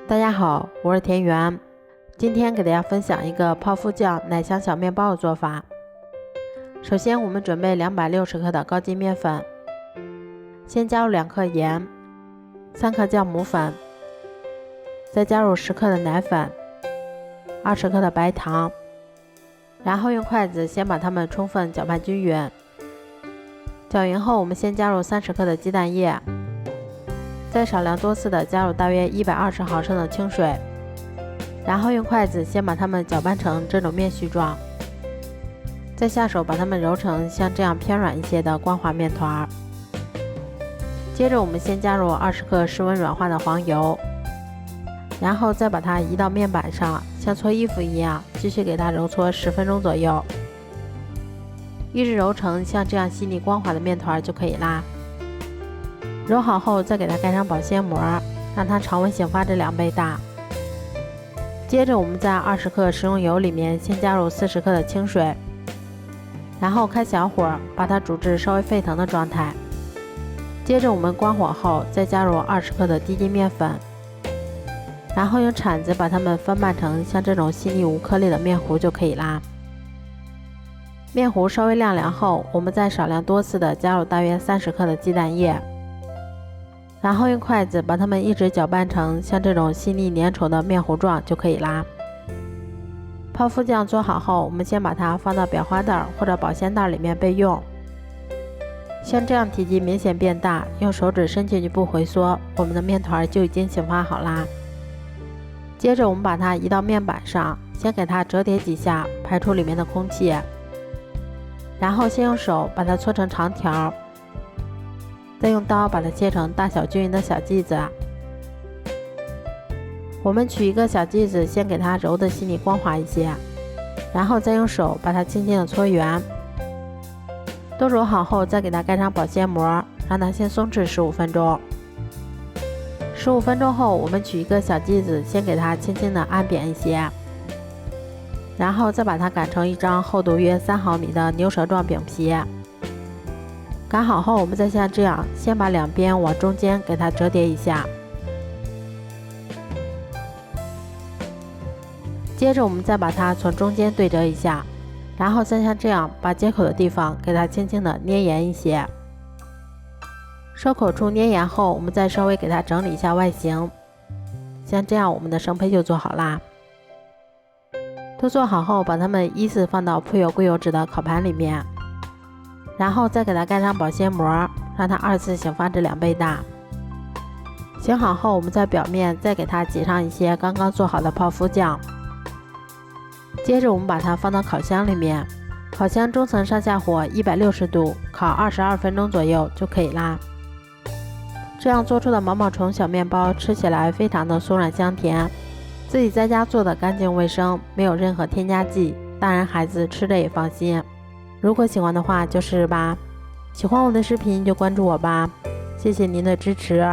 大家好，我是田园。今天给大家分享一个泡芙酱奶香小面包的做法。首先我们准备260克的高筋面粉，先加入2克盐，3克酵母粉，再加入10克的奶粉，20克的白糖，然后用筷子先把它们充分搅拌均匀。搅匀后，我们先加入30克的鸡蛋液，再少量多次的加入大约120毫升的清水，然后用筷子先把它们搅拌成这种面絮状，再下手把它们揉成像这样偏软一些的光滑面团。接着我们先加入20克室温软化的黄油，然后再把它移到面板上，像搓衣服一样继续给它揉搓10分钟左右，一直揉成像这样细腻光滑的面团就可以啦。揉好后再给它盖上保鲜膜，让它常温醒发至2倍大。接着我们在20克食用油里面先加入40克的清水，然后开小火把它煮至稍微沸腾的状态。接着我们关火后再加入20克的低筋面粉，然后用铲子把它们翻拌成像这种细腻无颗粒的面糊就可以啦。面糊稍微晾凉后，我们再少量多次的加入大约30克的鸡蛋液，然后用筷子把它们一直搅拌成像这种细腻粘稠的面糊状就可以啦。泡芙酱做好后，我们先把它放到裱花袋或者保鲜袋里面备用。像这样体积明显变大，用手指伸进去不回缩，我们的面团就已经醒发好啦。接着我们把它移到面板上，先给它折叠几下，排出里面的空气，然后先用手把它搓成长条，再用刀把它切成大小均匀的小剂子。我们取一个小剂子，先给它揉得细腻光滑一些，然后再用手把它轻轻的搓圆。都揉好后，再给它盖上保鲜膜，让它先松弛15分钟。15分钟后，我们取一个小剂子，先给它轻轻的按扁一些，然后再把它擀成一张厚度约3毫米的牛舌状饼皮。擀好后，我们再像这样，先把两边往中间给它折叠一下。接着我们再把它从中间对折一下，然后再像这样把接口的地方给它轻轻的捏严一些。收口处捏严后，我们再稍微给它整理一下外形，像这样我们的生胚就做好啦。都做好后，把它们依次放到铺有硅油纸的烤盘里面，然后再给它盖上保鲜膜，让它2次醒发至2倍大。醒好后，我们在表面再给它挤上一些刚刚做好的泡芙酱。接着我们把它放到烤箱里面，烤箱中层上下火160度，烤22分钟左右就可以啦。这样做出的毛毛虫小面包吃起来非常的松软香甜，自己在家做的干净卫生，没有任何添加剂，大人孩子吃着也放心。如果喜欢的话就试试吧，喜欢我的视频就关注我吧，谢谢您的支持。